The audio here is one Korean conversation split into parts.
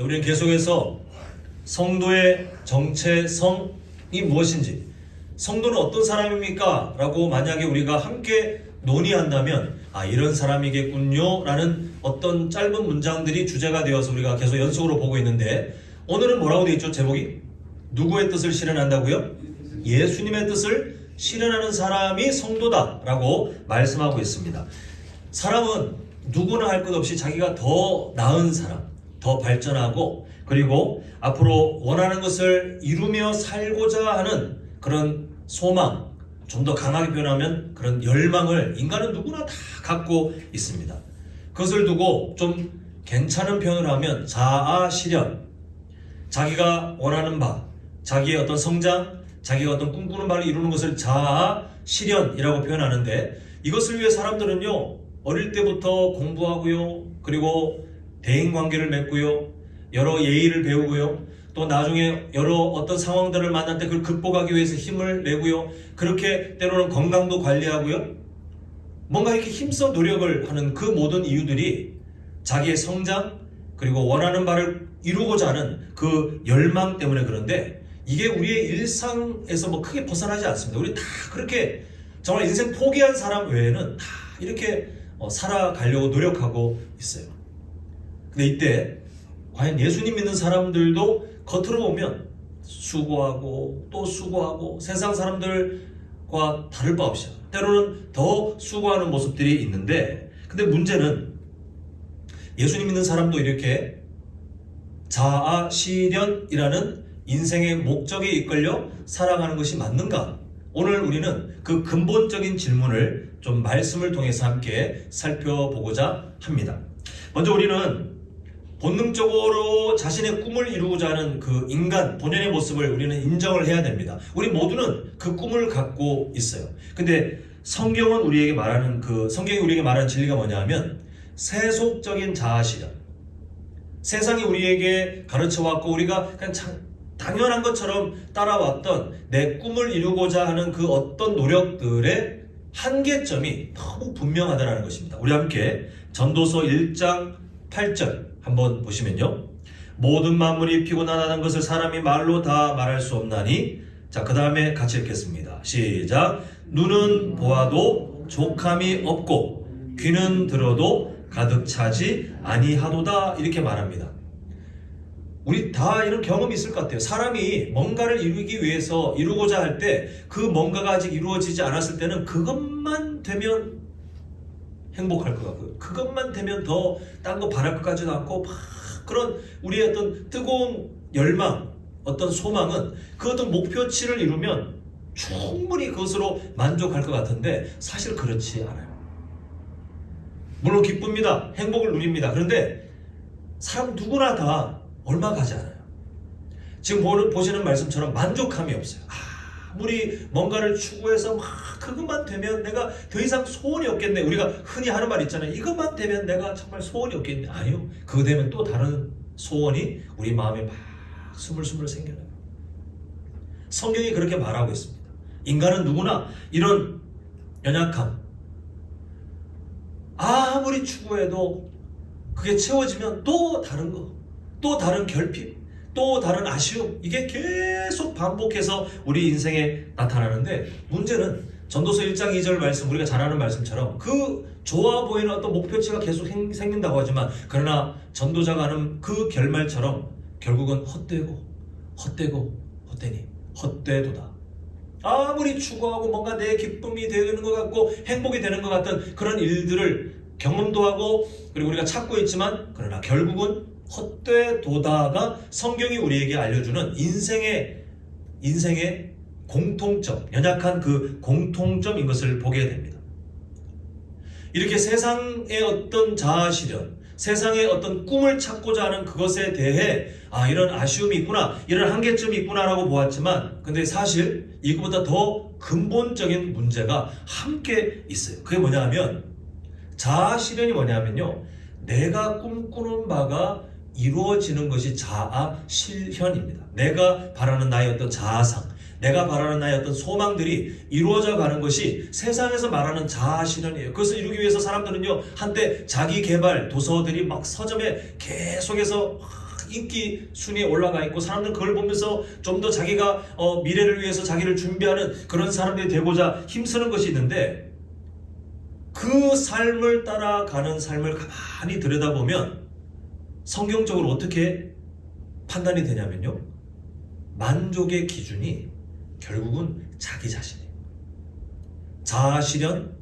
우리는 계속해서 성도의 정체성이 무엇인지, 성도는 어떤 사람입니까? 라고 만약에 우리가 함께 논의한다면 이런 사람이겠군요 라는 어떤 짧은 문장들이 주제가 되어서 우리가 계속 연속으로 보고 있는데, 오늘은 뭐라고 되어 있죠? 제목이 누구의 뜻을 실현한다고요? 예수님의 뜻을 실현하는 사람이 성도다 라고 말씀하고 있습니다. 사람은 누구나 할 것 없이 자기가 더 나은 사람, 더 발전하고 그리고 앞으로 원하는 것을 이루며 살고자 하는 그런 소망, 좀 더 강하게 표현하면 그런 열망을 인간은 누구나 다 갖고 있습니다. 그것을 두고 좀 괜찮은 표현을 하면 자아 실현, 자기가 원하는 바, 자기의 어떤 성장, 자기가 어떤 꿈꾸는 바를 이루는 것을 자아 실현이라고 표현하는데, 이것을 위해 사람들은요 어릴 때부터 공부하고요, 그리고 대인관계를 맺고요, 여러 예의를 배우고요, 또 나중에 여러 어떤 상황들을 만날 때 그걸 극복하기 위해서 힘을 내고요, 그렇게 때로는 건강도 관리하고요, 뭔가 이렇게 힘써 노력을 하는 그 모든 이유들이 자기의 성장 그리고 원하는 바를 이루고자 하는 그 열망 때문에. 그런데 이게 우리의 일상에서 뭐 크게 벗어나지 않습니다. 우리 다 그렇게 정말 인생 포기한 사람 외에는 다 이렇게 살아가려고 노력하고 있어요. 근데 이때 과연 예수님 믿는 사람들도 겉으로 보면 수고하고 또 수고하고 세상 사람들과 다를 바 없이 때로는 더 수고하는 모습들이 있는데, 근데 문제는 예수님 믿는 사람도 이렇게 자아 실현이라는 인생의 목적에 이끌려 살아가는 것이 맞는가? 오늘 우리는 그 근본적인 질문을 좀 말씀을 통해서 함께 살펴보고자 합니다. 먼저 우리는 본능적으로 자신의 꿈을 이루고자 하는 그 인간 본연의 모습을 우리는 인정을 해야 됩니다. 우리 모두는 그 꿈을 갖고 있어요. 근데 성경이 우리에게 말하는 진리가 뭐냐면 세속적인 자아 실현. 세상이 우리에게 가르쳐왔고 우리가 그냥 당연한 것처럼 따라왔던 내 꿈을 이루고자 하는 그 어떤 노력들의 한계점이 너무 분명하다는 것입니다. 우리 함께 전도서 1장 8절 한번 보시면요, 모든 만물이 피곤하다는 것을 사람이 말로 다 말할 수 없나니. 자, 그 다음에 같이 읽겠습니다. 시작. 눈은 보아도 족함이 없고 귀는 들어도 가득 차지 아니하도다, 이렇게 말합니다. 우리 다 이런 경험이 있을 것 같아요. 사람이 뭔가를 이루기 위해서 이루고자 할 때 그 뭔가가 아직 이루어지지 않았을 때는 그것만 되면 행복할 것 같고요, 그것만 되면 더 딴 거 바랄 것 같지도 않고 막 그런 우리의 어떤 뜨거운 열망, 어떤 소망은 그 어떤 목표치를 이루면 충분히 그것으로 만족할 것 같은데 사실 그렇지 않아요. 물론 기쁩니다. 행복을 누립니다. 그런데 사람 누구나 다 얼마 가지 않아요. 지금 보시는 말씀처럼 만족함이 없어요. 아무리 뭔가를 추구해서 막 그것만 되면 내가 더 이상 소원이 없겠네. 우리가 흔히 하는 말 있잖아요. 이것만 되면 내가 정말 소원이 없겠네. 아니요. 그거 되면 또 다른 소원이 우리 마음에 막 스물스물 생겨나요. 성경이 그렇게 말하고 있습니다. 인간은 누구나 이런 연약함, 아무리 추구해도 그게 채워지면 또 다른 거, 또 다른 결핍, 또 다른 아쉬움, 이게 계속 반복해서 우리 인생에 나타나는데, 문제는 전도서 1장 2절 말씀, 우리가 잘 아는 말씀처럼 그 좋아 보이는 어떤 목표치가 계속 생긴다고 하지만, 그러나 전도자가 하는 그 결말처럼 결국은 헛되니 헛되도다. 아무리 추구하고 뭔가 내 기쁨이 되는 것 같고 행복이 되는 것 같은 그런 일들을 경험도 하고 그리고 우리가 찾고 있지만, 그러나 결국은 헛되도다가 성경이 우리에게 알려주는 인생의 공통점, 연약한 그 공통점인 것을 보게 됩니다. 이렇게 세상의 어떤 자아 실현, 세상의 어떤 꿈을 찾고자 하는 그것에 대해 이런 아쉬움이 있구나, 이런 한계점이 있구나라고 보았지만, 근데 사실 이거보다 더 근본적인 문제가 함께 있어요. 그게 뭐냐 하면, 자아 실현이 뭐냐면요, 내가 꿈꾸는 바가 이루어지는 것이 자아 실현입니다. 내가 바라는 나의 어떤 자아상, 내가 바라는 나의 어떤 소망들이 이루어져 가는 것이 세상에서 말하는 자아 실현이에요. 그것을 이루기 위해서 사람들은요, 한때 자기 개발 도서들이 막 서점에 계속해서 인기 순위에 올라가 있고 사람들은 그걸 보면서 좀 더 자기가 미래를 위해서 자기를 준비하는 그런 사람들이 되고자 힘쓰는 것이 있는데, 그 삶을 따라가는 삶을 가만히 들여다보면 성경적으로 어떻게 판단이 되냐면요, 만족의 기준이 결국은 자기 자신이에요. 자아실현,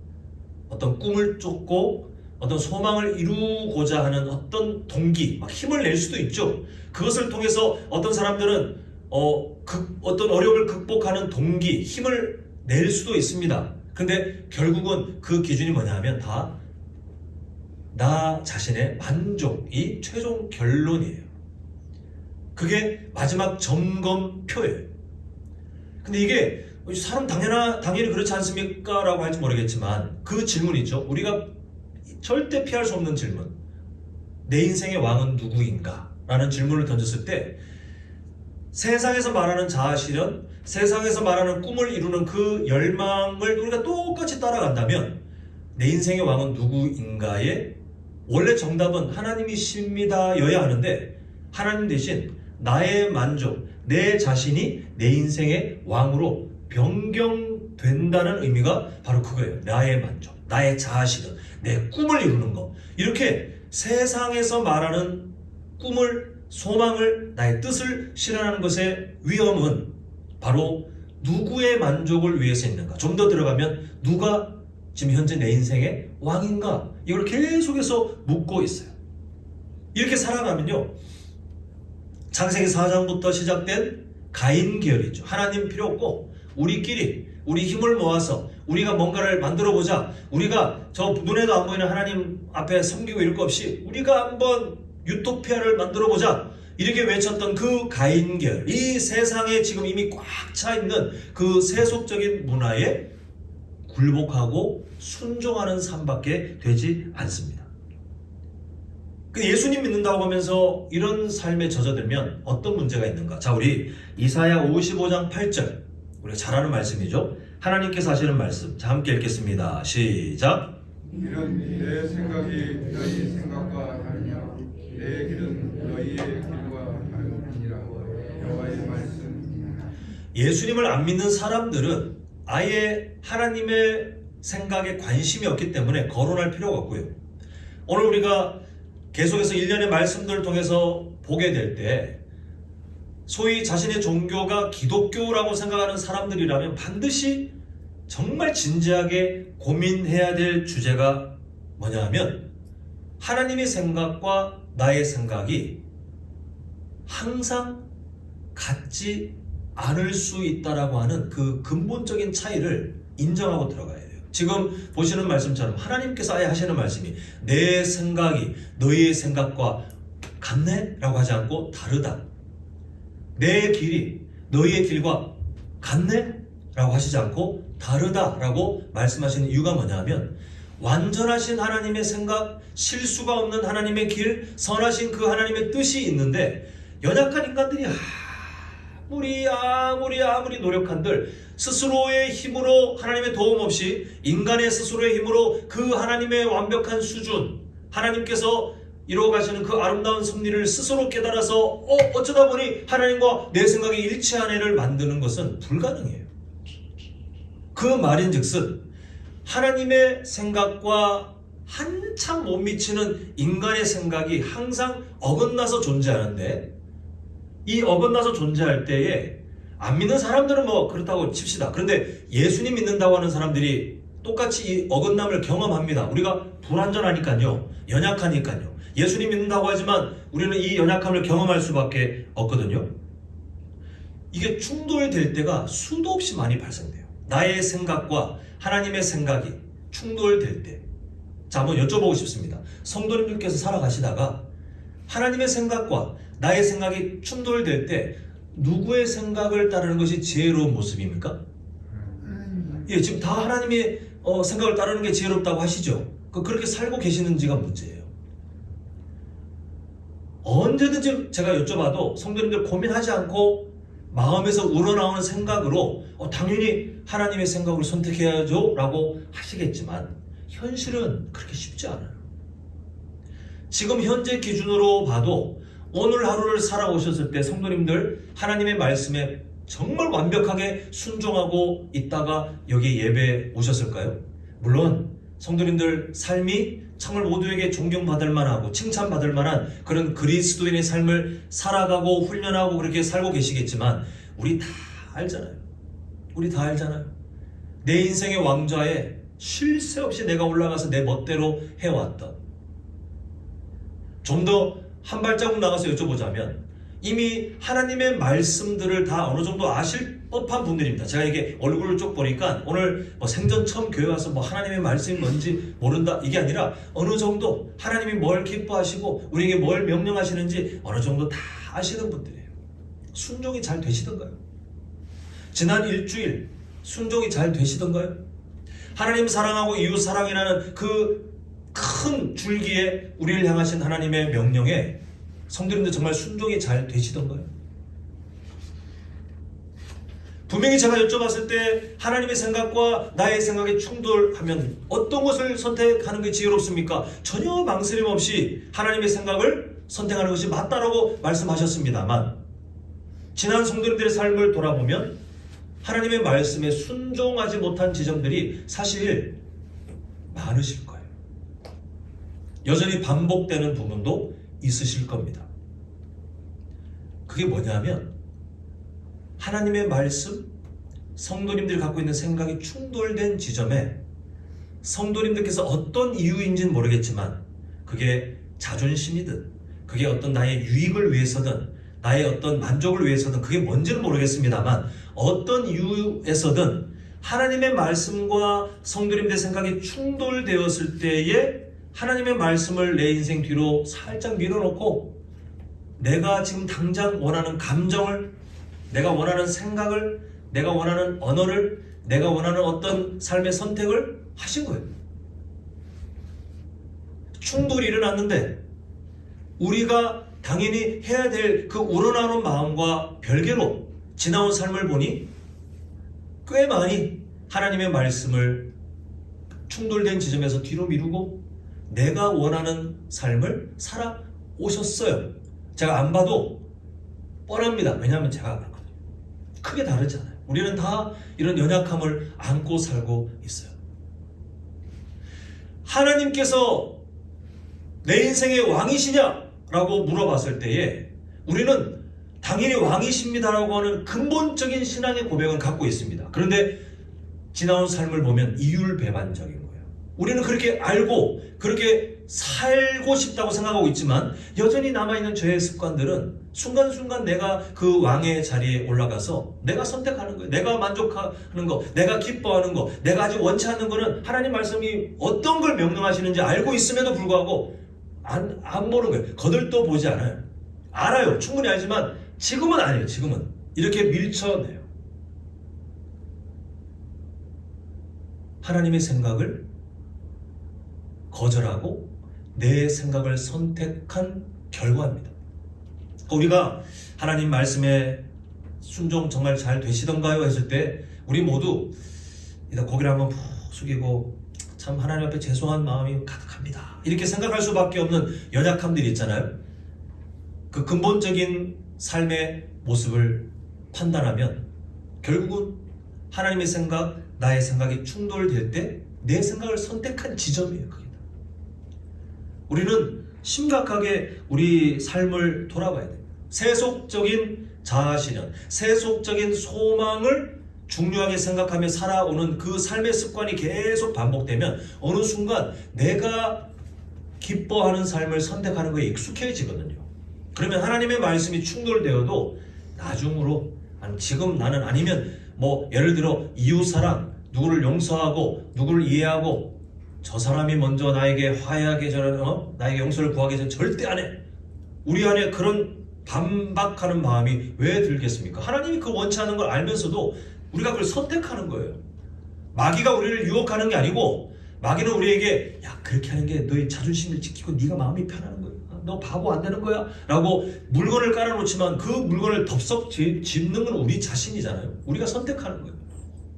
어떤 꿈을 쫓고 어떤 소망을 이루고자 하는 어떤 동기, 막 힘을 낼 수도 있죠. 그것을 통해서 어떤 사람들은 어떤 어려움을 극복하는 동기, 힘을 낼 수도 있습니다. 근데 결국은 그 기준이 뭐냐 하면 다 나 자신의 만족이 최종 결론이에요. 그게 마지막 점검표예요. 근데 이게 사람 당연히 그렇지 않습니까? 라고 할지 모르겠지만 그 질문이죠. 우리가 절대 피할 수 없는 질문. 내 인생의 왕은 누구인가? 라는 질문을 던졌을 때 세상에서 말하는 자아실현, 세상에서 말하는 꿈을 이루는 그 열망을 우리가 똑같이 따라간다면 내 인생의 왕은 누구인가에 원래 정답은 하나님이십니다 여야 하는데, 하나님 대신 나의 만족, 내 자신이 내 인생의 왕으로 변경된다는 의미가 바로 그거예요. 나의 만족, 나의 자아실현, 내 꿈을 이루는 것. 이렇게 세상에서 말하는 꿈을, 소망을, 나의 뜻을 실현하는 것의 위험은 바로 누구의 만족을 위해서 있는가. 좀 더 들어가면 누가 지금 현재 내 인생의 왕인가, 이걸 계속해서 묻고 있어요. 이렇게 살아가면요, 창세기 4장부터 시작된 가인 계열이죠. 하나님 필요 없고 우리끼리 우리 힘을 모아서 우리가 뭔가를 만들어 보자, 우리가 저 눈에도 안 보이는 하나님 앞에 섬기고 이럴 것 없이 우리가 한번 유토피아를 만들어 보자, 이렇게 외쳤던 그 가인 계열, 이 세상에 지금 이미 꽉 차 있는 그 세속적인 문화에 굴복하고 순종하는 삶밖에 되지 않습니다. 예수님 믿는다고 하면서 이런 삶에 젖어들면 어떤 문제가 있는가? 자, 우리 이사야 55장 8절, 우리가 잘 아는 말씀이죠. 하나님께서 하시는 말씀, 자, 함께 읽겠습니다. 시작. 이런 내 생각이 너희 생각과 다르냐? 내 길은 너희의 길과 다르니라. 여호와의 말씀. 예수님을 안 믿는 사람들은 아예 하나님의 생각에 관심이 없기 때문에 거론할 필요가 없고요. 오늘 우리가 계속해서 일련의 말씀들을 통해서 보게 될 때 소위 자신의 종교가 기독교라고 생각하는 사람들이라면 반드시 정말 진지하게 고민해야 될 주제가 뭐냐 하면, 하나님의 생각과 나의 생각이 항상 같지 않을 수 있다라고 하는 그 근본적인 차이를 인정하고 들어가야 돼요. 지금 보시는 말씀처럼 하나님께서 아예 하시는 말씀이 내 생각이 너희의 생각과 같네? 라고 하지 않고 다르다. 내 길이 너희의 길과 같네? 라고 하시지 않고 다르다 라고 말씀하시는 이유가 뭐냐 하면, 완전하신 하나님의 생각, 실수가 없는 하나님의 길, 선하신 그 하나님의 뜻이 있는데 연약한 인간들이 아무리 노력한들 스스로의 힘으로, 하나님의 도움 없이 인간의 스스로의 힘으로 그 하나님의 완벽한 수준, 하나님께서 이루어 가시는 그 아름다운 섭리를 스스로 깨달아서 어쩌다 보니 하나님과 내 생각이 일치한 애를 만드는 것은 불가능해요. 그 말인즉슨 하나님의 생각과 한참 못 미치는 인간의 생각이 항상 어긋나서 존재하는데, 이 어긋나서 존재할 때에 안 믿는 사람들은 뭐 그렇다고 칩시다. 그런데 예수님 믿는다고 하는 사람들이 똑같이 이 어긋남을 경험합니다. 우리가 불완전하니까요, 연약하니까요. 예수님 믿는다고 하지만 우리는 이 연약함을 경험할 수밖에 없거든요. 이게 충돌될 때가 수도 없이 많이 발생돼요. 나의 생각과 하나님의 생각이 충돌될 때. 자, 한번 여쭤보고 싶습니다. 성도님들께서 살아가시다가 하나님의 생각과 나의 생각이 충돌될 때 누구의 생각을 따르는 것이 지혜로운 모습입니까? 예, 지금 다 하나님의 생각을 따르는 게 지혜롭다고 하시죠. 그렇게 살고 계시는지가 문제예요. 언제든지 제가 여쭤봐도 성도님들 고민하지 않고 마음에서 우러나오는 생각으로 당연히 하나님의 생각을 선택해야죠 라고 하시겠지만, 현실은 그렇게 쉽지 않아요. 지금 현재 기준으로 봐도 오늘 하루를 살아오셨을 때 성도님들 하나님의 말씀에 정말 완벽하게 순종하고 있다가 여기 예배에 오셨을까요? 물론 성도님들 삶이 정말 모두에게 존경받을 만하고 칭찬받을 만한 그런 그리스도인의 삶을 살아가고 훈련하고 그렇게 살고 계시겠지만 우리 다 알잖아요. 우리 다 알잖아요. 내 인생의 왕좌에 쉴 새 없이 내가 올라가서 내 멋대로 해왔던, 좀 더 한 발자국 나가서 여쭤보자면 이미 하나님의 말씀들을 다 어느 정도 아실 법한 분들입니다. 제가 이게 얼굴을 쭉 보니까 오늘 생전 처음 교회 와서 하나님의 말씀이 뭔지 모른다 이게 아니라 어느 정도 하나님이 뭘 기뻐하시고 우리에게 뭘 명령하시는지 어느 정도 다 아시는 분들이에요. 순종이 잘 되시던가요? 지난 일주일 순종이 잘 되시던가요? 하나님 사랑하고 이웃 사랑이라는 그 큰 줄기에 우리를 향하신 하나님의 명령에 성도님들 정말 순종이 잘 되시던가요? 분명히 제가 여쭤봤을 때 하나님의 생각과 나의 생각이 충돌하면 어떤 것을 선택하는 게 지혜롭습니까? 전혀 망설임 없이 하나님의 생각을 선택하는 것이 맞다라고 말씀하셨습니다만 지난 성도님들의 삶을 돌아보면 하나님의 말씀에 순종하지 못한 지점들이 사실 많으실 거예요. 여전히 반복되는 부분도 있으실 겁니다. 그게 뭐냐면 하나님의 말씀, 성도님들이 갖고 있는 생각이 충돌된 지점에 성도님들께서 어떤 이유인지는 모르겠지만 그게 자존심이든 그게 어떤 나의 유익을 위해서든 나의 어떤 만족을 위해서든 그게 뭔지는 모르겠습니다만 어떤 이유에서든 하나님의 말씀과 성도님들의 생각이 충돌되었을 때에 하나님의 말씀을 내 인생 뒤로 살짝 밀어놓고 내가 지금 당장 원하는 감정을, 내가 원하는 생각을, 내가 원하는 언어를, 내가 원하는 어떤 삶의 선택을 하신 거예요. 충돌이 일어났는데 우리가 당연히 해야 될 그 우러나오는 마음과 별개로 지나온 삶을 보니 꽤 많이 하나님의 말씀을 충돌된 지점에서 뒤로 미루고 내가 원하는 삶을 살아오셨어요. 제가 안 봐도 뻔합니다. 왜냐하면 제가 그렇거든요. 크게 다르지 않아요. 우리는 다 이런 연약함을 안고 살고 있어요. 하나님께서 내 인생의 왕이시냐라고 물어봤을 때에 우리는 당연히 왕이십니다라고 하는 근본적인 신앙의 고백은 갖고 있습니다. 그런데 지나온 삶을 보면 이율배반적인 거예요. 우리는 그렇게 알고 그렇게 살고 싶다고 생각하고 있지만 여전히 남아있는 죄의 습관들은 순간순간 내가 그 왕의 자리에 올라가서 내가 선택하는 거예요. 내가 만족하는 거, 내가 기뻐하는 거, 내가 아직 원치 않는 거는 하나님 말씀이 어떤 걸 명령하시는지 알고 있음에도 불구하고 안 보는 거예요. 거들떠 보지 않아요. 알아요. 충분히 알지만 지금은 아니에요. 지금은 이렇게 밀쳐내요. 하나님의 생각을 거절하고 내 생각을 선택한 결과입니다. 우리가 하나님 말씀에 순종 정말 잘 되시던가요? 했을 때 우리 모두 고개를 한번 푹 숙이고 참 하나님 앞에 죄송한 마음이 가득합니다. 이렇게 생각할 수밖에 없는 연약함들이 있잖아요. 그 근본적인 삶의 모습을 판단하면 결국은 하나님의 생각, 나의 생각이 충돌될 때 내 생각을 선택한 지점이에요. 그게. 우리는 심각하게 우리 삶을 돌아봐야 돼요. 세속적인 자아실현, 세속적인 소망을 중요하게 생각하며 살아오는 그 삶의 습관이 계속 반복되면 어느 순간 내가 기뻐하는 삶을 선택하는 거에 익숙해지거든요. 그러면 하나님의 말씀이 충돌되어도 나중으로 지금 나는 아니면 예를 들어 이웃사랑, 누구를 용서하고 누구를 이해하고 저 사람이 먼저 나에게 화해하게 전에 나에게 용서를 구하기 전에 절대 안 해. 우리 안에 그런 반박하는 마음이 왜 들겠습니까? 하나님이 그 원치 않는 걸 알면서도 우리가 그걸 선택하는 거예요. 마귀가 우리를 유혹하는 게 아니고 마귀는 우리에게 야 그렇게 하는 게 너의 자존심을 지키고 네가 마음이 편하는 거야. 너 바보 안 되는 거야 라고 물건을 깔아놓지만 그 물건을 덥석 짚는 건 우리 자신이잖아요. 우리가 선택하는 거예요.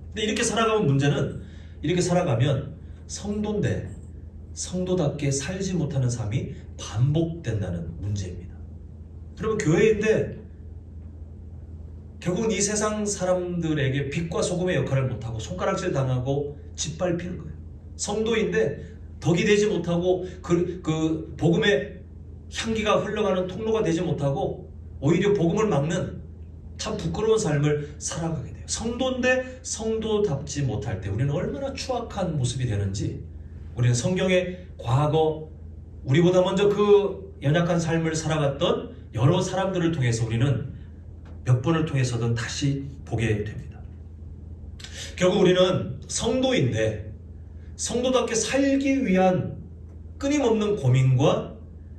근데 이렇게 살아가면 문제는 이렇게 살아가면 성도인데 성도답게 살지 못하는 삶이 반복된다는 문제입니다. 여러분, 교회인데 결국은 이 세상 사람들에게 빛과 소금의 역할을 못하고 손가락질 당하고 짓밟히는 거예요. 성도인데 덕이 되지 못하고 그 복음의 향기가 흘러가는 통로가 되지 못하고 오히려 복음을 막는 참 부끄러운 삶을 살아가게 돼요. 성도인데 성도답지 못할 때 우리는 얼마나 추악한 모습이 되는지, 우리는 성경의 과거 우리보다 먼저 그 연약한 삶을 살아갔던 여러 사람들을 통해서 우리는 몇 번을 통해서든 다시 보게 됩니다. 결국 우리는 성도인데 성도답게 살기 위한 끊임없는 고민과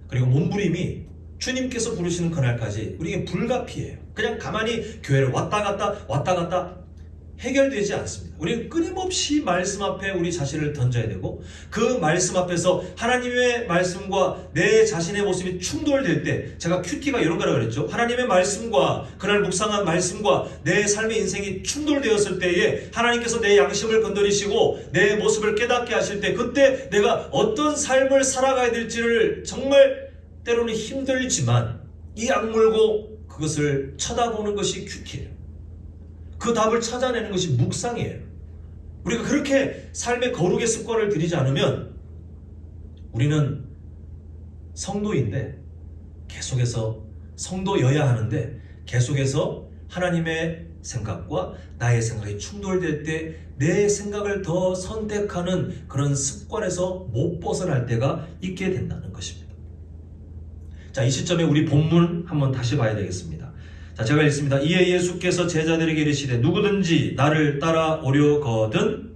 그리고 몸부림이 주님께서 부르시는 그날까지 우리에게 불가피해요. 그냥 가만히 교회를 왔다 갔다 해결되지 않습니다. 우리는 끊임없이 말씀 앞에 우리 자신을 던져야 되고, 그 말씀 앞에서 하나님의 말씀과 내 자신의 모습이 충돌될 때, 제가 큐티가 이런 거라고 그랬죠. 하나님의 말씀과 그날 묵상한 말씀과 내 삶의 인생이 충돌되었을 때에 하나님께서 내 양심을 건드리시고 내 모습을 깨닫게 하실 때, 그때 내가 어떤 삶을 살아가야 될지를 정말 때로는 힘들지만 이 악물고 그것을 쳐다보는 것이 큐티예요. 그 답을 찾아내는 것이 묵상이에요. 우리가 그렇게 삶의 거룩의 습관을 들이지 않으면 우리는 성도인데 계속해서 성도여야 하는데 계속해서 하나님의 생각과 나의 생각이 충돌될 때 내 생각을 더 선택하는 그런 습관에서 못 벗어날 때가 있게 된다는 것입니다. 자, 이 시점에 우리 본문 한번 다시 봐야 되겠습니다. 자, 제가 읽습니다. 이에 예수께서 제자들에게 이르시되 누구든지 나를 따라오려거든,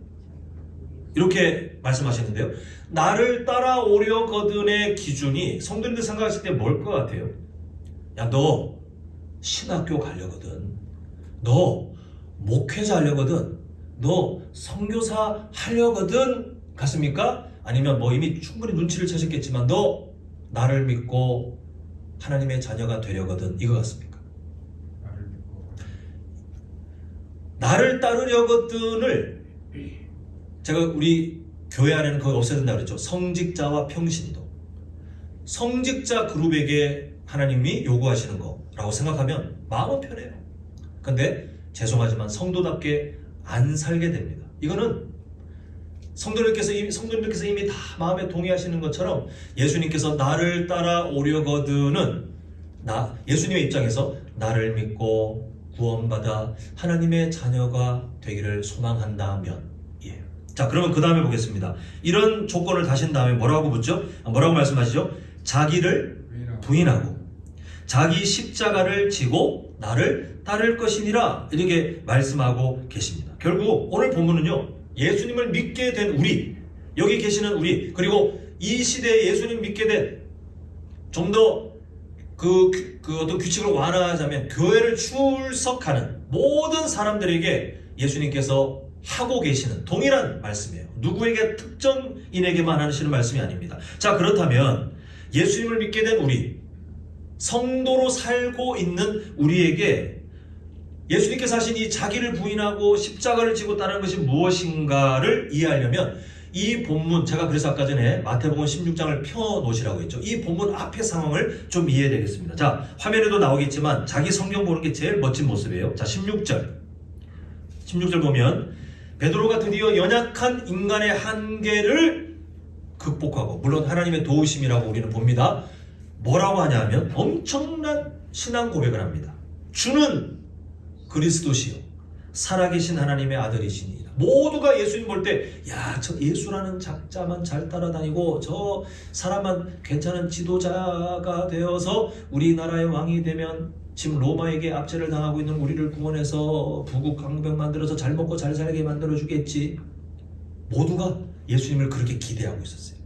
이렇게 말씀하시는데요. 나를 따라오려거든의 기준이 성도님들 생각하실 때 뭘 것 같아요? 야, 너 신학교 가려거든, 너 목회자 하려거든, 너 선교사 하려거든 같습니까? 아니면 뭐 이미 충분히 눈치를 채셨겠지만 너 나를 믿고 하나님의 자녀가 되려거든, 이거 같습니까? 나를 따르려거든을 제가 우리 교회 안에는 거의 없애야 된다고 그랬죠. 성직자와 평신도, 성직자 그룹에게 하나님이 요구하시는 거라고 생각하면 마음은 편해요. 근데 죄송하지만 성도답게 안 살게 됩니다. 이거는 성도님께서 이미 다 마음에 동의하시는 것처럼 예수님께서 나를 따라오려거든은 예수님의 입장에서 나를 믿고 구원받아 하나님의 자녀가 되기를 소망한다면, 예. 자, 그러면 그 다음에 보겠습니다. 이런 조건을 다신 다음에 뭐라고 묻죠? 뭐라고 말씀하시죠? 자기를 부인하고 자기 십자가를 지고 나를 따를 것이니라, 이렇게 말씀하고 계십니다. 결국 오늘 본문은요, 예수님을 믿게 된 우리, 여기 계시는 우리, 그리고 이 시대에 예수님 믿게 된, 좀 더 어떤 규칙을 완화하자면 교회를 출석하는 모든 사람들에게 예수님께서 하고 계시는 동일한 말씀이에요. 누구에게 특정인에게만 하시는 말씀이 아닙니다. 자, 그렇다면 예수님을 믿게 된 우리, 성도로 살고 있는 우리에게 예수님께서 하신 이 자기를 부인하고 십자가를 지고 따르는 것이 무엇인가를 이해하려면 이 본문, 제가 그래서 아까 전에 마태복음 16장을 펴놓으시라고 했죠. 이 본문 앞의 상황을 좀 이해해야 되겠습니다. 자, 화면에도 나오겠지만 자기 성경 보는 게 제일 멋진 모습이에요. 자, 16절 보면 베드로가 드디어 연약한 인간의 한계를 극복하고, 물론 하나님의 도우심이라고 우리는 봅니다. 뭐라고 하냐 하면 엄청난 신앙 고백을 합니다. 주는 그리스도시요 살아계신 하나님의 아들이시니라. 모두가 예수님 볼 때, 야, 저 예수라는 작자만 잘 따라다니고 저 사람만 괜찮은 지도자가 되어서 우리나라의 왕이 되면 지금 로마에게 압제를 당하고 있는 우리를 구원해서 부국 강병 만들어서 잘 먹고 잘 살게 만들어주겠지. 모두가 예수님을 그렇게 기대하고 있었어요.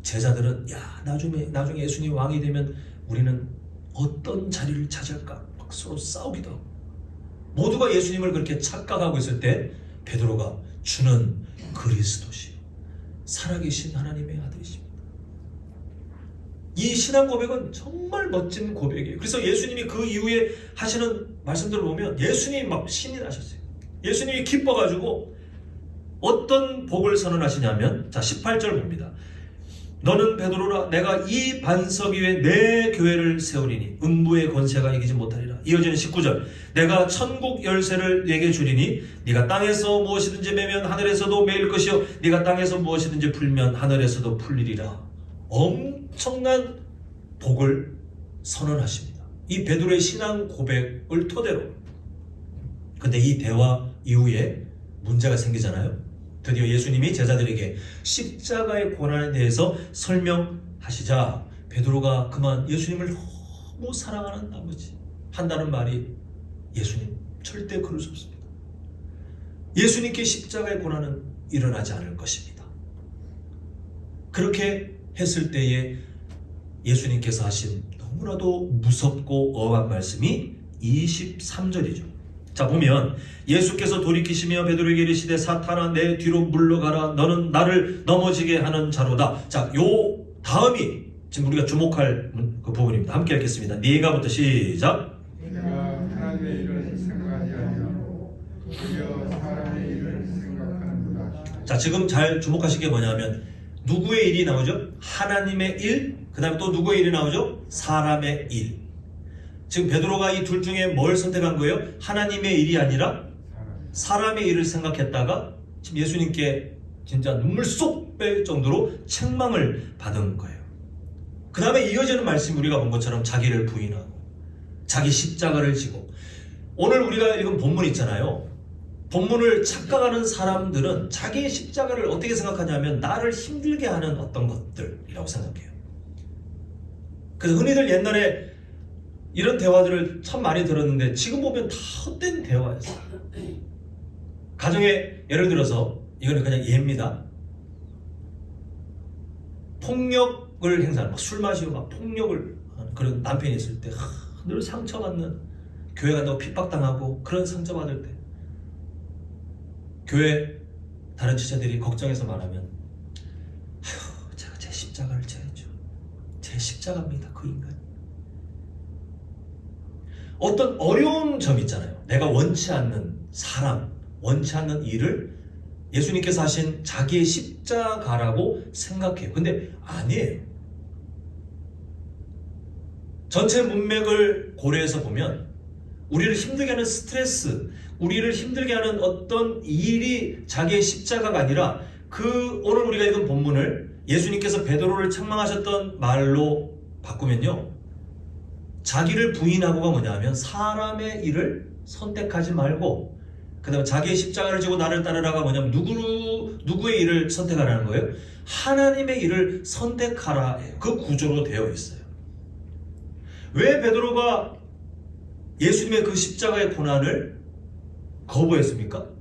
제자들은 야, 나중에 예수님 왕이 되면 우리는 어떤 자리를 차지할까 막 서로 싸우기도 하고, 모두가 예수님을 그렇게 착각하고 있을 때 베드로가 주는 그리스도시요 살아계신 하나님의 아들이십니다. 이 신앙 고백은 정말 멋진 고백이에요. 그래서 예수님이 그 이후에 하시는 말씀들을 보면 예수님이 막 신이 나셨어요. 예수님이 기뻐가지고 어떤 복을 선언하시냐면, 자, 18절 봅니다. 너는 베드로라, 내가 이 반석 위에 내 교회를 세우리니 음부의 권세가 이기지 못하리라. 이어지는 19절, 내가 천국 열쇠를 네게 주리니 네가 땅에서 무엇이든지 매면 하늘에서도 매일 것이요 네가 땅에서 무엇이든지 풀면 하늘에서도 풀리리라. 엄청난 복을 선언하십니다. 이 베드로의 신앙 고백을 토대로. 근데 이 대화 이후에 문제가 생기잖아요. 드디어 예수님이 제자들에게 십자가의 고난에 대해서 설명하시자 베드로가 그만 예수님을 너무 사랑하는 나머지 한다는 말이, 예수님 절대 그럴 수 없습니다. 예수님께 십자가의 고난은 일어나지 않을 것입니다. 그렇게 했을 때에 예수님께서 하신 너무나도 무섭고 엄한 말씀이 23절이죠. 자, 보면 예수께서 돌이키시며 베드로에게 이르시되 사탄아 내 뒤로 물러가라 너는 나를 넘어지게 하는 자로다. 자, 요 다음이 지금 우리가 주목할 그 부분입니다. 함께 읽겠습니다. 네가부터 시작. 내가 하나님의 일을 생각하지 아니하고 오히려 사람의 일을 생각하는구나. 자, 지금 잘 주목하실 게 뭐냐면 누구의 일이 나오죠? 하나님의 일, 그 다음에 또 누구의 일이 나오죠? 사람의 일. 지금 베드로가 이 둘 중에 뭘 선택한 거예요? 하나님의 일이 아니라 사람의 일을 생각했다가 지금 예수님께 진짜 눈물 쏙 뺄 정도로 책망을 받은 거예요. 그 다음에 이어지는 말씀 우리가 본 것처럼 자기를 부인하고 자기 십자가를 지고, 오늘 우리가 읽은 본문 있잖아요. 본문을 착각하는 사람들은 자기의 십자가를 어떻게 생각하냐면 나를 힘들게 하는 어떤 것들이라고 생각해요. 그래서 흔히들 옛날에 이런 대화들을 참 많이 들었는데 지금 보면 다 헛된 대화였어요. 가정에 예를 들어서 이거는 그냥 예입니다. 폭력을 행사하는, 막 술 마시고 막 폭력을 하는 그런 남편이 있을 때 늘 상처받는, 교회 간다고 핍박당하고 그런 상처받을 때 교회 다른 지체들이 걱정해서 말하면 아휴 제가 제 십자가를 져야죠. 제 십자가입니다 그 인간. 어떤 어려운 점이 있잖아요. 내가 원치 않는 사람, 원치 않는 일을 예수님께서 하신 자기의 십자가라고 생각해요. 근데 아니에요. 전체 문맥을 고려해서 보면 우리를 힘들게 하는 스트레스, 우리를 힘들게 하는 어떤 일이 자기의 십자가가 아니라 그 오늘 우리가 읽은 본문을 예수님께서 베드로를 책망하셨던 말로 바꾸면요, 자기를 부인하고가 뭐냐면 사람의 일을 선택하지 말고, 그 다음에 자기의 십자가를 지고 나를 따르라가 뭐냐면 누구의 일을 선택하라는 거예요? 하나님의 일을 선택하라. 그 구조로 되어 있어요. 왜 베드로가 예수님의 그 십자가의 고난을 거부했습니까?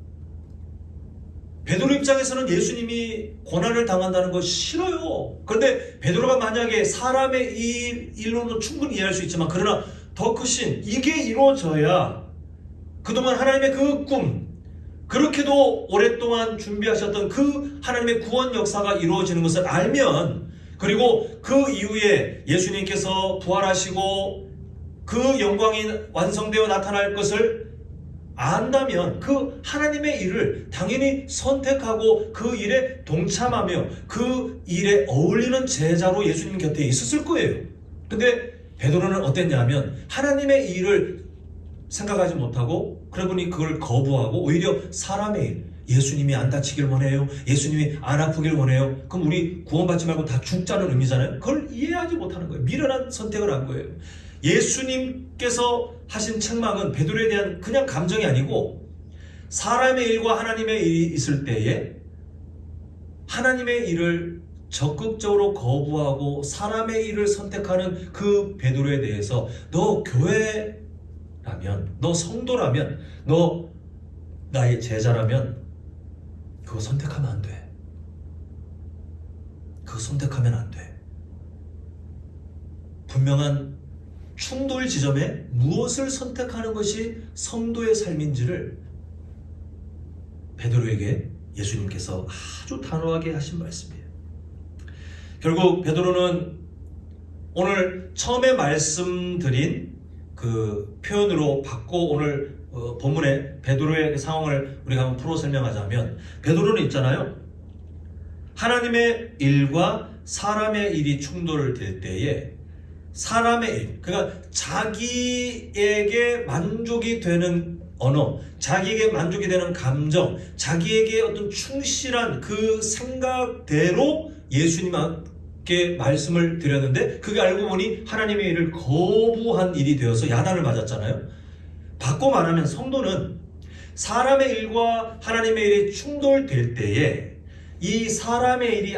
베드로 입장에서는 예수님이 고난을 당한다는 거 싫어요. 그런데 베드로가 만약에 사람의 일로는 충분히 이해할 수 있지만, 그러나 더 크신 이게 이루어져야 그동안 하나님의 그 꿈, 그렇게도 오랫동안 준비하셨던 그 하나님의 구원 역사가 이루어지는 것을 알면, 그리고 그 이후에 예수님께서 부활하시고 그 영광이 완성되어 나타날 것을 안다면 그 하나님의 일을 당연히 선택하고 그 일에 동참하며 그 일에 어울리는 제자로 예수님 곁에 있었을 거예요. 근데 베드로는 어땠냐면 하나님의 일을 생각하지 못하고, 그러고 보니 그걸 거부하고 오히려 사람의 일, 예수님이 안 다치길 원해요, 예수님이 안 아프길 원해요. 그럼 우리 구원받지 말고 다 죽자는 의미잖아요. 그걸 이해하지 못하는 거예요. 미련한 선택을 한 거예요. 예수님께서 하신 책망은 베드로에 대한 그냥 감정이 아니고 사람의 일과 하나님의 일이 있을 때에 하나님의 일을 적극적으로 거부하고 사람의 일을 선택하는 그 베드로에 대해서 너 교회라면, 너 성도라면, 너 나의 제자라면 그거 선택하면 안 돼. 그거 선택하면 안 돼. 분명한 충돌 지점에 무엇을 선택하는 것이 성도의 삶인지를 베드로에게 예수님께서 아주 단호하게 하신 말씀이에요. 결국 베드로는 오늘 처음에 말씀드린 그 표현으로 받고 오늘 본문의 베드로의 상황을 우리가 한번 풀어 설명하자면, 베드로는 있잖아요, 하나님의 일과 사람의 일이 충돌될 때에 사람의 일, 그러니까 자기에게 만족이 되는 언어, 자기에게 만족이 되는 감정, 자기에게 어떤 충실한 그 생각대로 예수님께 말씀을 드렸는데 그게 알고 보니 하나님의 일을 거부한 일이 되어서 야단을 맞았잖아요. 바꿔 말하면 성도는 사람의 일과 하나님의 일이 충돌될 때에 이 사람의 일이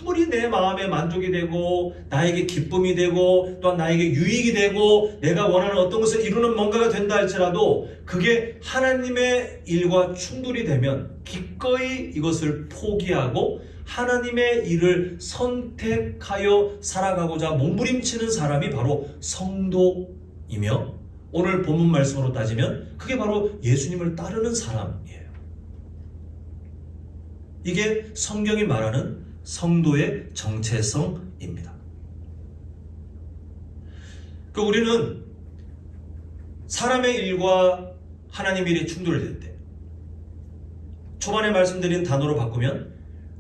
아무리 내 마음에 만족이 되고 나에게 기쁨이 되고 또한 나에게 유익이 되고 내가 원하는 어떤 것을 이루는 뭔가가 된다 할지라도 그게 하나님의 일과 충돌이 되면 기꺼이 이것을 포기하고 하나님의 일을 선택하여 살아가고자 몸부림치는 사람이 바로 성도이며 오늘 본문 말씀으로 따지면 그게 바로 예수님을 따르는 사람이에요. 이게 성경이 말하는 성도의 정체성입니다. 우리는 사람의 일과 하나님의 일이 충돌될 때 초반에 말씀드린 단어로 바꾸면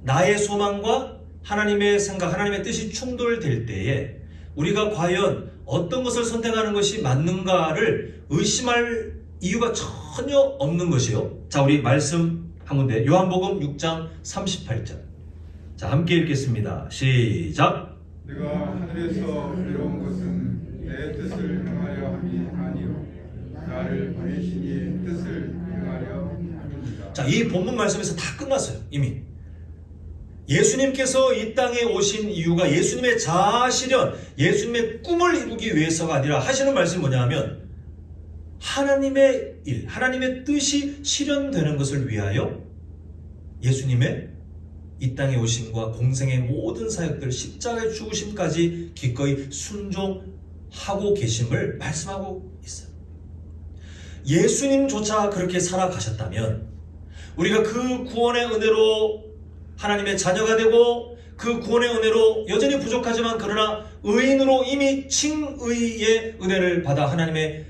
나의 소망과 하나님의 생각, 하나님의 뜻이 충돌될 때에 우리가 과연 어떤 것을 선택하는 것이 맞는가를 의심할 이유가 전혀 없는 것이요. 자, 우리 말씀 한 군데 요한복음 6장 38절. 자, 함께 읽겠습니다. 시작. 내가 하늘에서 내려온 것은 내 뜻을 행하려 함이 아니요 나를 보내신 이의 뜻을 행하려 함이니라. 자, 이 본문 말씀에서 다 끝났어요. 이미 예수님께서 이 땅에 오신 이유가 예수님의 자아실현, 예수님의 꿈을 이루기 위해서가 아니라 하시는 말씀이 뭐냐 하면 하나님의 일, 하나님의 뜻이 실현되는 것을 위하여 예수님의 이 땅에 오심과 공생의 모든 사역들 십자가의 죽으심까지 기꺼이 순종하고 계심을 말씀하고 있어요. 예수님조차 그렇게 살아가셨다면 우리가 그 구원의 은혜로 하나님의 자녀가 되고 그 구원의 은혜로 여전히 부족하지만 그러나 의인으로 이미 칭의의 은혜를 받아 하나님의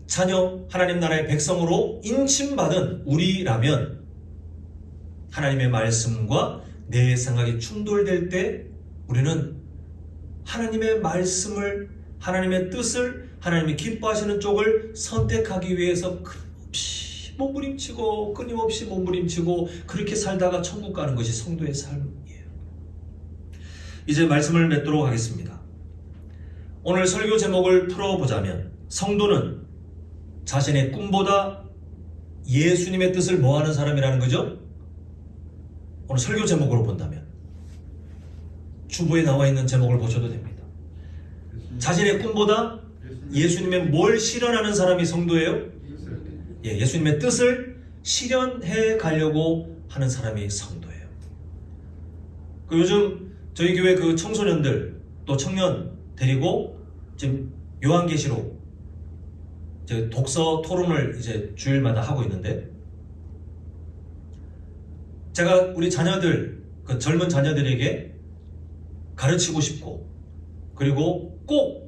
자녀, 하나님 나라의 백성으로 인침받은 우리라면 하나님의 말씀과 내 생각이 충돌될 때 우리는 하나님의 말씀을, 하나님의 뜻을, 하나님이 기뻐하시는 쪽을 선택하기 위해서 끊임없이 몸부림치고 그렇게 살다가 천국 가는 것이 성도의 삶이에요. 이제 말씀을 맺도록 하겠습니다. 오늘 설교 제목을 풀어보자면 성도는 자신의 꿈보다 예수님의 뜻을 뭐하는 사람이라는 거죠? 오늘 설교 제목으로 본다면 주보에 나와 있는 제목을 보셔도 됩니다. 자신의 꿈보다 예수님의 뭘 실현하는 사람이 성도예요? 예수님의 뜻을 실현해 가려고 하는 사람이 성도예요. 요즘 저희 교회 그 청소년들 또 청년 데리고 지금 요한계시록 독서 토론을 이제 주일마다 하고 있는데 제가 우리 자녀들, 그 젊은 자녀들에게 가르치고 싶고 그리고 꼭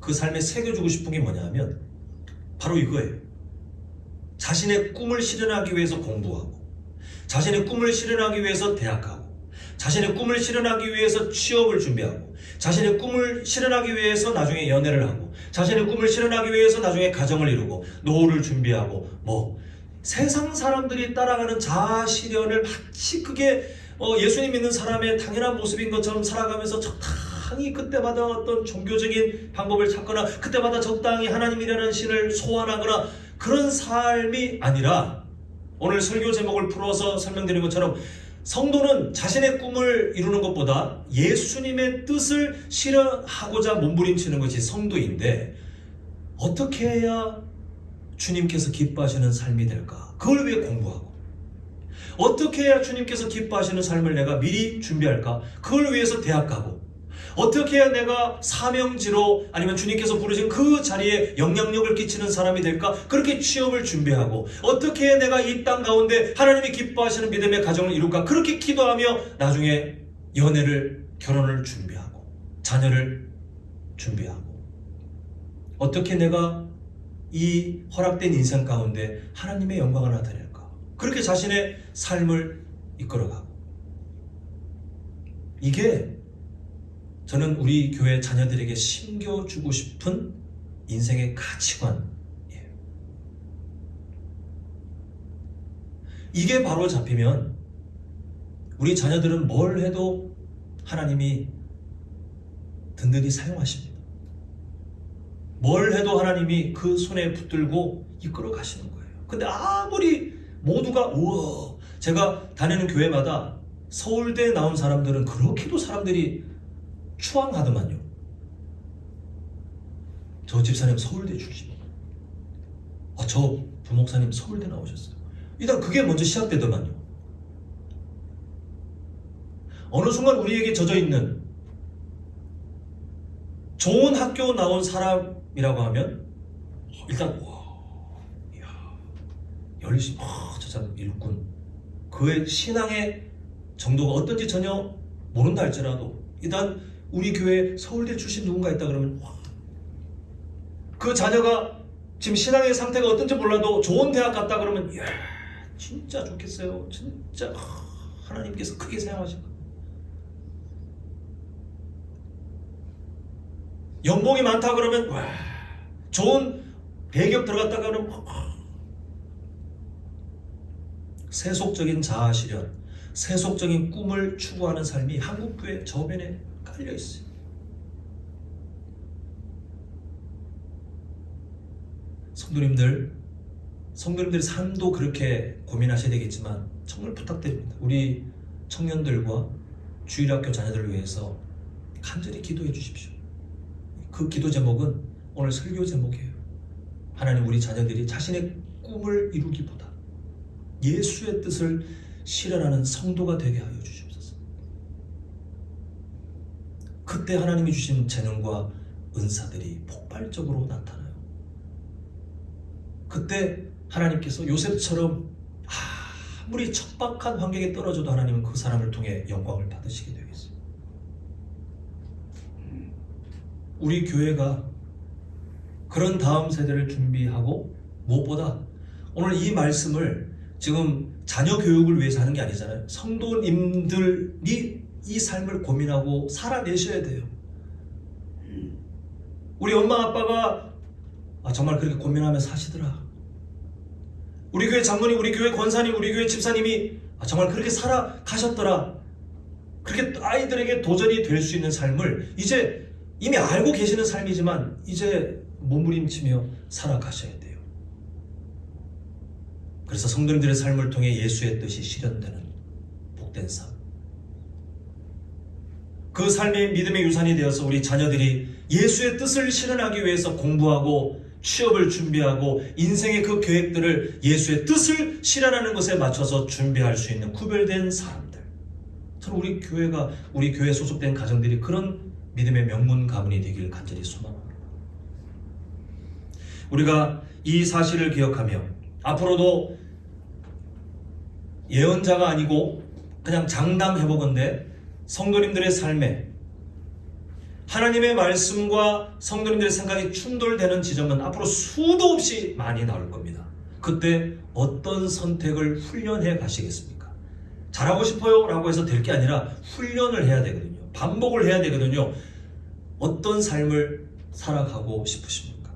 그 삶에 새겨주고 싶은 게 뭐냐 하면 바로 이거예요. 자신의 꿈을 실현하기 위해서 공부하고 자신의 꿈을 실현하기 위해서 대학 가고 자신의 꿈을 실현하기 위해서 취업을 준비하고 자신의 꿈을 실현하기 위해서 나중에 연애를 하고 자신의 꿈을 실현하기 위해서 나중에 가정을 이루고 노후를 준비하고 세상 사람들이 따라가는 자아 실현을 마치 그게 예수님 믿는 사람의 당연한 모습인 것처럼 살아가면서 적당히 그때마다 어떤 종교적인 방법을 찾거나 그때마다 적당히 하나님이라는 신을 소환하거나 그런 삶이 아니라 오늘 설교 제목을 풀어서 설명드린 것처럼 성도는 자신의 꿈을 이루는 것보다 예수님의 뜻을 실현하고자 몸부림치는 것이 성도인데 어떻게 해야 주님께서 기뻐하시는 삶이 될까? 그걸 위해 공부하고 어떻게 해야 주님께서 기뻐하시는 삶을 내가 미리 준비할까? 그걸 위해서 대학 가고 어떻게 해야 내가 사명지로 아니면 주님께서 부르신 그 자리에 영향력을 끼치는 사람이 될까? 그렇게 취업을 준비하고 어떻게 해야 내가 이 땅 가운데 하나님이 기뻐하시는 믿음의 가정을 이룰까? 그렇게 기도하며 나중에 결혼을 준비하고 자녀를 준비하고 어떻게 내가 이 허락된 인생 가운데 하나님의 영광을 나타낼까? 그렇게 자신의 삶을 이끌어가고 이게 저는 우리 교회 자녀들에게 심겨주고 싶은 인생의 가치관이에요. 이게 바로 잡히면 우리 자녀들은 뭘 해도 하나님이 든든히 사용하십니다. 뭘 해도 하나님이 그 손에 붙들고 이끌어 가시는 거예요. 근데 아무리 모두가 우와, 제가 다니는 교회마다 서울대에 나온 사람들은 그렇게도 사람들이 추앙하더만요. 저 집사님 서울대 출신, 저 부목사님 서울대 나오셨어요. 일단 그게 먼저 시작되더만요. 어느 순간 우리에게 젖어있는 좋은 학교 나온 사람이라고 하면 일단 이야, 열심히 저 사람 일꾼, 그의 신앙의 정도가 어떤지 전혀 모른다 할지라도 일단 우리 교회 서울대 출신 누군가 있다 그러면 그 자녀가 지금 신앙의 상태가 어떤지 몰라도 좋은 대학 갔다 그러면 이야, 진짜 좋겠어요. 진짜 하나님께서 크게 사용하신 거. 연봉이 많다 그러면 와, 좋은 대기업 들어갔다 그러면 세속적인 자아 실현, 세속적인 꿈을 추구하는 삶이 한국교회 저변에 깔려 있어요. 성도님들 삶도 그렇게 고민하셔야 되겠지만 정말 부탁드립니다. 우리 청년들과 주일학교 자녀들을 위해서 간절히 기도해 주십시오. 그 기도 제목은 오늘 설교 제목이에요. 하나님, 우리 자녀들이 자신의 꿈을 이루기보다 예수의 뜻을 실현하는 성도가 되게 하여 주시옵소서. 그때 하나님이 주신 재능과 은사들이 폭발적으로 나타나요. 그때 하나님께서 요셉처럼 아무리 척박한 환경에 떨어져도 하나님은 그 사람을 통해 영광을 받으시게 되겠어요. 우리 교회가 그런 다음 세대를 준비하고 무엇보다 오늘 이 말씀을 지금 자녀 교육을 위해서 하는 게 아니잖아요. 성도님들이 이 삶을 고민하고 살아내셔야 돼요. 우리 엄마 아빠가 정말 그렇게 고민하며 사시더라. 우리 교회 장로님, 우리 교회 권사님, 우리 교회 집사님이 정말 그렇게 살아가셨더라. 그렇게 아이들에게 도전이 될 수 있는 삶을 이제 이미 알고 계시는 삶이지만 이제 몸부림치며 살아가셔야 돼요. 그래서 성도님들의 삶을 통해 예수의 뜻이 실현되는 복된 삶, 그 삶이 믿음의 유산이 되어서 우리 자녀들이 예수의 뜻을 실현하기 위해서 공부하고 취업을 준비하고 인생의 그 계획들을 예수의 뜻을 실현하는 것에 맞춰서 준비할 수 있는 구별된 사람들, 저는 우리 교회에 소속된 가정들이 그런 믿음의 명문 가문이 되길 간절히 소망합니다. 우리가 이 사실을 기억하며 앞으로도 예언자가 아니고 그냥 장담해보건대 성도님들의 삶에 하나님의 말씀과 성도님들의 생각이 충돌되는 지점은 앞으로 수도 없이 많이 나올 겁니다. 그때 어떤 선택을 훈련해 가시겠습니까? 잘하고 싶어요 라고 해서 될 게 아니라 훈련을 해야 되거든요. 반복을 해야 되거든요. 어떤 삶을 살아가고 싶으십니까?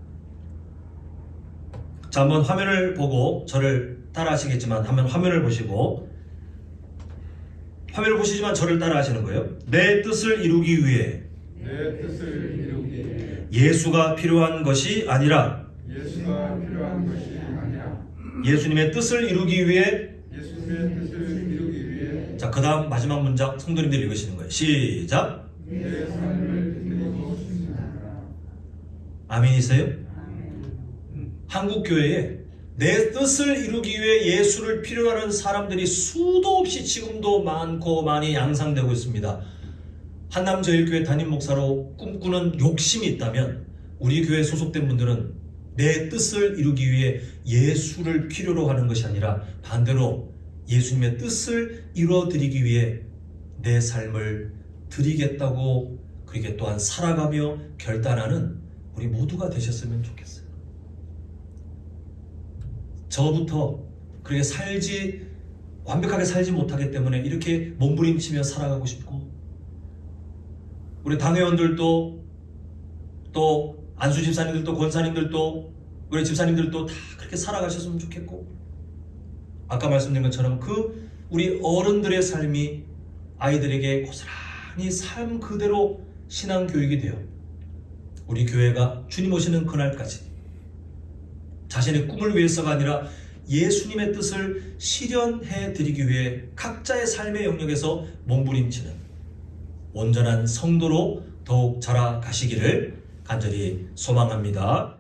자, 한번 화면을 보고 저를 따라 하시겠지만 한번 화면을 보시고, 화면을 보시지만 저를 따라 하시는 거예요. 내 뜻을 이루기 위해 예수가 필요한 것이 아니라 예수님의 뜻을 이루기 위해 자, 그 다음 마지막 문장 성도님들이 읽으시는 거예요. 시작. 내 삶을 드리고 싶습니다. 아멘이세요? 한국교회에 내 뜻을 이루기 위해 예수를 필요로 하는 사람들이 수도 없이 지금도 많고 많이 양상되고 있습니다. 한남제일교회 담임 목사로 꿈꾸는 욕심이 있다면 우리 교회에 소속된 분들은 내 뜻을 이루기 위해 예수를 필요로 하는 것이 아니라 반대로 예수님의 뜻을 이루어드리기 위해 내 삶을 드리겠다고 그렇게 또한 살아가며 결단하는 우리 모두가 되셨으면 좋겠어요. 저부터 그렇게 완벽하게 살지 못하기 때문에 이렇게 몸부림치며 살아가고 싶고, 우리 당회원들도 또 안수 집사님들도 권사님들도 우리 집사님들도 다 그렇게 살아가셨으면 좋겠고, 아까 말씀드린 것처럼 그 우리 어른들의 삶이 아이들에게 고스란히 삶 그대로 신앙 교육이 되어 우리 교회가 주님 오시는 그날까지 자신의 꿈을 위해서가 아니라 예수님의 뜻을 실현해 드리기 위해 각자의 삶의 영역에서 몸부림치는 온전한 성도로 더욱 자라가시기를 간절히 소망합니다.